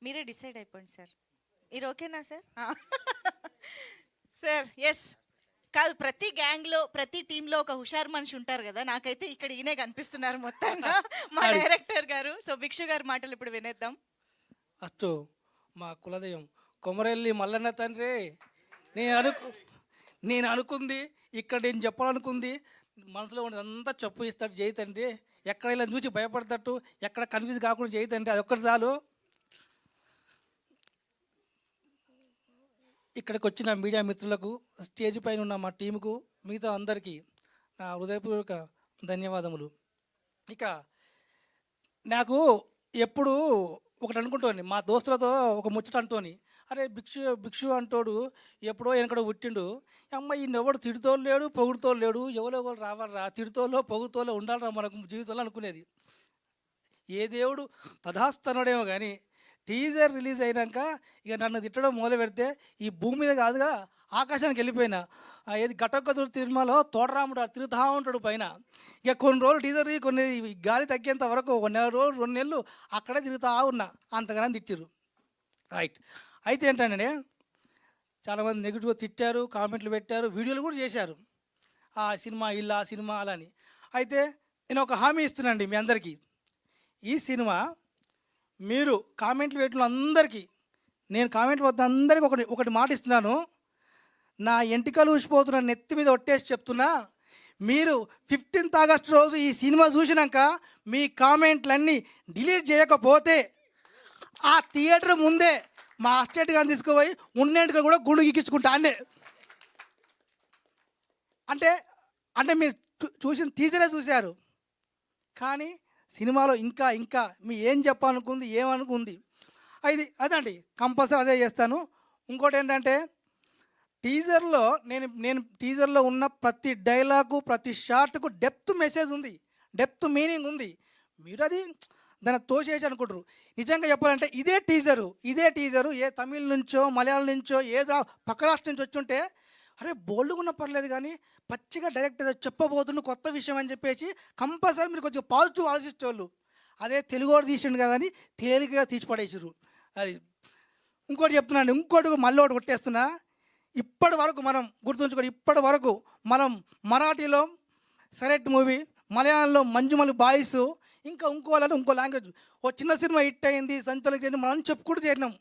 మీరే డిసైడ్ అయిపోండి సార్. మీరు ఓకేనా సార్? Sir yes. కాదు, ప్రతి గ్యాంగ్లో ప్రతి టీంలో ఒక హుషారు మనిషి ఉంటారు కదా. నాకైతే ఇక్కడ ఈయనే కనిపిస్తున్నారు మొత్తంగా మా డైరెక్టర్ గారు. సో భిక్షు గారి మాటలు ఇప్పుడు వినేద్దాం. ఫస్ట్ మా కులదైవం కొమరెల్లి మల్లన్న తండ్రి. నేను అనుకు నేను అనుకుంది ఇక్కడ నేను చెప్పాలనుకుంది మనసులో ఉన్నదంతా చెప్పు ఇస్తాడు జై తండ్రి. ఎక్కడ ఇలా చూసి భయపడతట్టు, ఎక్కడ కన్ఫ్యూజ్ కాకుండా జై తండ్రి, అది ఒక్కటి చాలు. ఇక్కడికి వచ్చిన మీడియా మిత్రులకు, స్టేజ్ పైన ఉన్న మా టీముకు, మిగతా అందరికీ నా హృదయపూర్వక ధన్యవాదములు. ఇక నాకు ఎప్పుడు ఒకటి అనుకుంటోని, మా దోస్తులతో ఒక ముచ్చట అంటోని, అరే భిక్షు భిక్షు అంటోడు ఎప్పుడో వెనకడో పుట్టిండు, అమ్మ ఈయనెవడు తిడుతోలు లేడు పొగుడుతోలు లేడు, ఎవరో ఒకరు రావాలరా, తిడుతోలో పొగుడుతోలో ఉండాలరా మనకు జీవితంలో అనుకునేది. ఏ దేవుడు తదాస్తనుడేమో కానీ టీజర్ రిలీజ్ అయినాక ఇక నన్ను తిట్టడం మొదలు పెడితే ఈ భూమి మీద కాదుగా ఆకాశానికి వెళ్ళిపోయినా. ఏది ఘటొక్కతుడు తిరుమలలో తోటరాముడు తిరుగుతూ ఉంటాడు పైన. ఇక కొన్ని రోజులు టీజర్ కొన్ని గాలి తగ్గేంత వరకు 1 నెల రోజులు 2 నెలలు అక్కడే తిరుగుతూ ఉన్నా, అంతగానో తిట్టిరు. రైట్. అయితే ఏంటంటే చాలామంది నెగిటివ్గా తిట్టారు, కామెంట్లు పెట్టారు, వీడియోలు కూడా చేశారు, ఆ సినిమా ఇలా సినిమా అలా అని. అయితే నేను ఒక హామీ ఇస్తున్నానండి మీ అందరికీ. ఈ సినిమా మీరు కామెంట్లు పెట్టిన అందరికీ, నేను కామెంట్లు వద్ద అందరికీ ఒకటి మాట ఇస్తున్నాను. నా ఎంటికలు ఊసిపోతున్న నెత్తి మీద ఒట్టేసి చెప్తున్నా, మీరు 15th ఆగస్టు రోజు ఈ సినిమా చూసినాక మీ కామెంట్లన్నీ డిలీట్ చేయకపోతే ఆ థియేటర్ ముందే మా అస్టేట్ గాని తీసుకుపోయి ఉన్నట్టుగా కూడా గుండు గీకించుకుంటా అన్నే. అంటే అంటే మీరు చూసిన టీజరే చూశారు, కానీ సినిమాలో ఇంకా ఇంకా మీ ఏం చెప్పాలనుకుంది ఏమనుకుంది అదండి కంపల్సరీ అదే చేస్తాను. ఇంకోటి ఏంటంటే టీజర్లో నేను టీజర్లో ఉన్న ప్రతి డైలాగు ప్రతి షార్ట్కు డెప్త్ మెసేజ్ ఉంది, డెప్త్ మీనింగ్ ఉంది. మీరు అది దాన్ని తోసేసి అనుకుంటారు. నిజంగా చెప్పాలంటే ఇదే టీజరు ఏ తమిళ్ నుంచో మలయాళం నుంచో ఏదో పక్క రాష్ట్రం నుంచి వచ్చుంటే అరే బోల్డ్గా పర్లేదు, కానీ పచ్చిగా డైరెక్ట్ చెప్పబోతున్న కొత్త విషయం అని చెప్పేసి కంపల్సరీ మీరు కొంచెం పాజిటివ్ ఆలోచించేవాళ్ళు. అదే తెలుగువాడు తీసిండు కదా అని తేలికగా తీసి పడేసారు. అది ఇంకోటి చెప్తున్నాను, ఇంకోటి మళ్ళీ ఒకటి కొట్టేస్తున్నా. ఇప్పటి వరకు మనం గుర్తుంచుకోండి, ఇప్పటి వరకు మనం మరాఠీలో సెరెట్ మూవీ, మలయాళంలో మంజుమల్ బాయ్స్, ఇంకా ఇంకో లాంగ్వేజ్ ఓ చిన్న సినిమా హిట్ అయింది సంచలనం మనం చెప్పుకుంటూ చేరినాం.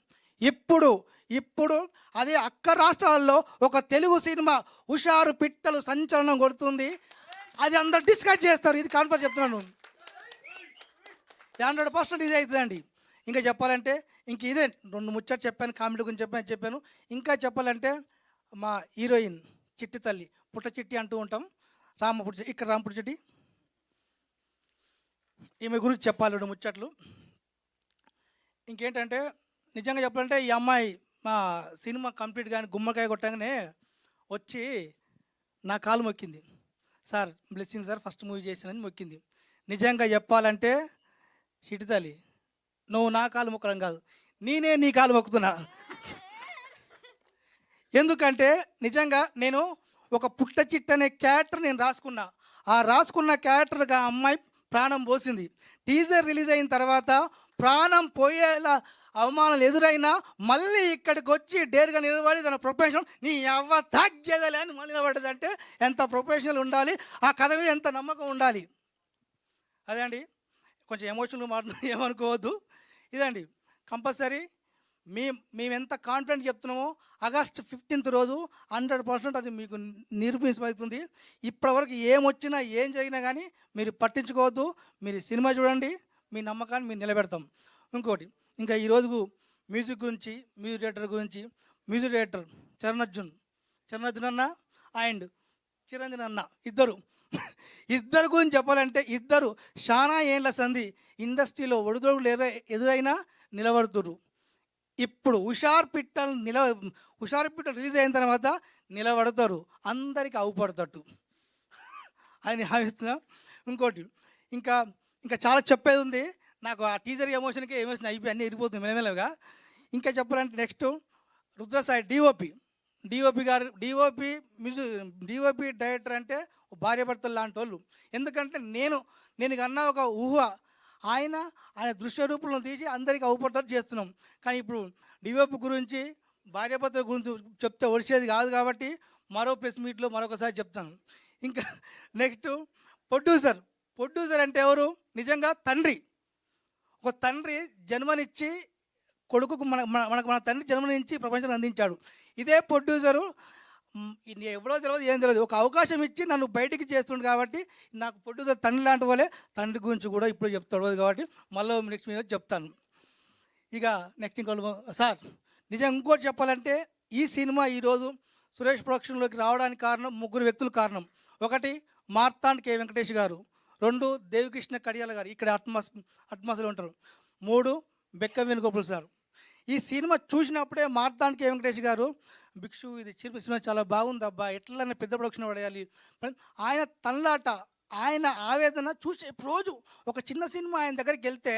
ఇప్పుడు అదే అక్క రాష్ట్రాల్లో ఒక తెలుగు సినిమా హుషారు పిట్టలు సంచలనం కొడుతుంది. అది అందరు డిస్కస్ చేస్తారు. ఇది కాన్ఫరెన్స్ చెప్తున్నాను, 100% ఇది అవుతుందండి. ఇంకా చెప్పాలంటే ఇంక ఇదే 2 ముచ్చట్లు చెప్పాను, కామెడీ గురించి చెప్పాను. ఇంకా చెప్పాలంటే మా హీరోయిన్ చిట్టి తల్లి, పుట్ట చిట్టి అంటూ ఉంటాం, ఇక్కడ రాంపుట్ట చిట్టి, ఈమె గురించి చెప్పాలి 2 ముచ్చట్లు. ఇంకేంటంటే నిజంగా చెప్పాలంటే ఈ అమ్మాయి మా సినిమా కంప్లీట్ కానీ గుమ్మకాయ కొట్టగానే వచ్చి నా కాలు మొక్కింది. Sir blessing sir, first movie చేసినని మొక్కింది. నిజంగా చెప్పాలంటే చిట్టి తల్లి, నువ్వు నా కాలు మొక్కడం కాదు, నేనే నీ కాలు మొక్కుతున్నా. ఎందుకంటే నిజంగా నేను ఒక పుట్ట చిట్టు అనే క్యారెక్టర్ నేను రాసుకున్నా. ఆ రాసుకున్న క్యారెక్టర్గా అమ్మాయి ప్రాణం పోసింది. టీజర్ రిలీజ్ అయిన తర్వాత ప్రాణం పోయేలా అవమానాలు ఎదురైనా మళ్ళీ ఇక్కడికి వచ్చి డేర్గా నిలబడి తన ప్రొఫెషనల్ నీ అవ్వ తగ్గేదలే అని మళ్ళీ నిలబడ్డదంటే ఎంత ప్రొఫెషనల్ ఉండాలి, ఆ కథ మీద ఎంత నమ్మకం ఉండాలి. అదే అండి, కొంచెం ఎమోషనల్గా మాట్లాడుతున్నా, ఏమనుకోవద్దు. ఇదండి కంపల్సరీ మేము ఎంత కాన్ఫిడెంట్ చెప్తున్నామో ఆగస్ట్ 15th రోజు 100% అది మీకు నిరూపించబడుతుంది. ఇప్పటివరకు ఏమొచ్చినా ఏం జరిగినా కానీ మీరు పట్టించుకోవద్దు, మీరు సినిమా చూడండి, మీ నమ్మకాన్ని మీరు నిలబెడతాం. ఇంకోటి, ఇంకా ఈరోజు మ్యూజిక్ గురించి, మ్యూజిక్ డైరెక్టర్ చరణ్ అన్న అండ్ చిరంజీవి అన్న ఇద్దరు గురించి చెప్పాలంటే ఇద్దరు చాలా ఏళ్ళ సంధి ఇండస్ట్రీలో ఒడిదొడుగులు ఎదురైనా నిలబడుతురు. ఇప్పుడు హుషార్ పిట్టలు రిలీజ్ అయిన తర్వాత నిలబడతారు, అందరికీ అవుపడతట్టు అని భావిస్తున్నా. ఇంకోటి ఇంకా చాలా చెప్పేది ఉంది. నాకు ఆ టీజర్ ఎమోషన్ అయిపోయి అన్నీ ఎరిగిపోతుంది మెల్లమెల్లగా. ఇంకా చెప్పాలంటే నెక్స్ట్ రుద్రసాయి డిఓపి డైరెక్టర్ అంటే భార్యాభర్తలు లాంటి వాళ్ళు. ఎందుకంటే నేను కన్నా ఒక ఊహ ఆయన దృశ్య రూపంలో తీసి అందరికీ అవుపడతారు చేస్తున్నాం. కానీ ఇప్పుడు డివోపి గురించి భార్యాభర్తల గురించి చెప్తే ఒడిచేది కాదు కాబట్టి మరో ప్రెస్ మీట్లో మరొకసారి చెప్తాను. ఇంకా నెక్స్ట్ ప్రొడ్యూసర్ అంటే ఎవరు? నిజంగా తండ్రి. ఒక తండ్రి జన్మనిచ్చి కొడుకుకు మన తండ్రి జన్మనిచ్చి ప్రపంచాన్ని అందించాడు. ఇదే ప్రొడ్యూసరు ఎవరో తెలియదు, ఏం తెలియదు, ఒక అవకాశం ఇచ్చి నన్ను బయటికి చేస్తుండు కాబట్టి నాకు ప్రొడ్యూసర్ తండ్రి లాంటి వాళ్ళే. తండ్రి గురించి కూడా ఇప్పుడు చెప్తాడు కాబట్టి మళ్ళీ నెక్స్ట్ మీద చెప్తాను. ఇక నెక్స్ట్ ఇంకో సార్ నిజంగా ఇంకోటి చెప్పాలంటే ఈ సినిమా ఈరోజు సురేష్ ప్రొడక్షన్లోకి రావడానికి కారణం ముగ్గురు వ్యక్తులు కారణం. ఒకటి మార్తాండ్ కె వెంకటేష్ గారు, 2 దేవికృష్ణ కడియాల గారు, ఇక్కడ అట్మాస్లో ఉంటారు, 3 బెక్క వేణుగోపాల్ సార్. ఈ సినిమా చూసినప్పుడే మార్తాండ్ కె వెంకటేష్ గారు భిక్షు ఇది సినిమా చాలా బాగుంది అబ్బా, ఎట్లనే పెద్ద ప్రొడక్షన్ పడేయాలి, ఆయన తన్లాట, ఆయన ఆవేదన చూసే రోజు ఒక చిన్న సినిమా ఆయన దగ్గరికి వెళ్తే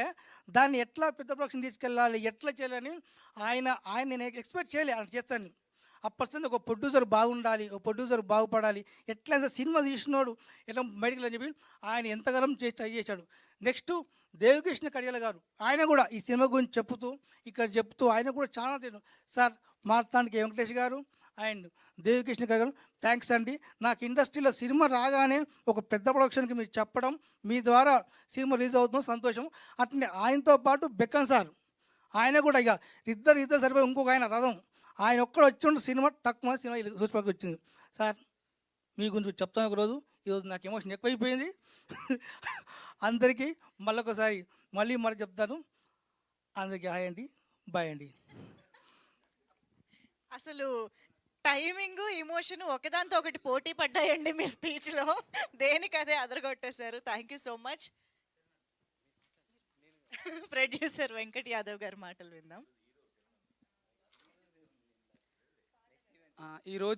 దాన్ని ఎట్లా పెద్ద ప్రొడక్షన్ తీసుకెళ్ళాలి, ఎట్లా చేయాలని ఆయన నేను ఎక్స్పెక్ట్ చేయలే ఆయన చేస్తాను. అప్పటి ఒక ప్రొడ్యూసర్ బాగుండాలి, ఒక ప్రొడ్యూసర్ బాగుపడాలి, ఎట్లా సినిమా తీసినోడు ఎట్లా బయటికి అని చెప్పి ఆయన ఎంతగానో ట్రై చేశాడు. నెక్స్ట్ దేవికృష్ణ కడియాల గారు, ఆయన కూడా ఈ సినిమా గురించి చెప్తూ ఆయన కూడా చాలా సార్ మార్తాండ్ కె వెంకటేష్ గారు అండ్ దేవికృష్ణ కడియాల థ్యాంక్స్ అండి. నాకు ఇండస్ట్రీలో సినిమా రాగానే ఒక పెద్ద ప్రొడక్షన్కి మీరు చెప్పడం, మీ ద్వారా సినిమా రిలీజ్ అవుతుందో సంతోషం. అట్లనే ఆయనతో పాటు బెక్కన్ సార్, ఆయన కూడా ఇక ఇద్దరు సరిపోయి ఇంకొక ఆయన రథం, ఆయన ఒక్కడ వచ్చిండు సినిమా తక్కువ సినిమా చూసిపోయి వచ్చింది. సార్ మీ గురించి చెప్తాను ఒకరోజు, ఈరోజు నాకు ఎమోషన్ ఎక్కువైపోయింది. అందరికీ మళ్ళొకసారి మళ్ళీ చెప్తాను. అందరికీ హాయ్ అండి, బాయ్ అండి. అసలు టైమింగ్ ఇమోషన్ ఒకదాంతో ఒకటి పోటీ పడ్డాయండి మీ స్పీచ్లో. దేనికదే అదరగొట్టేశారు. Thank you so much. Producer Venkat Yadav గారి మాటలు విందాం. ఈరోజు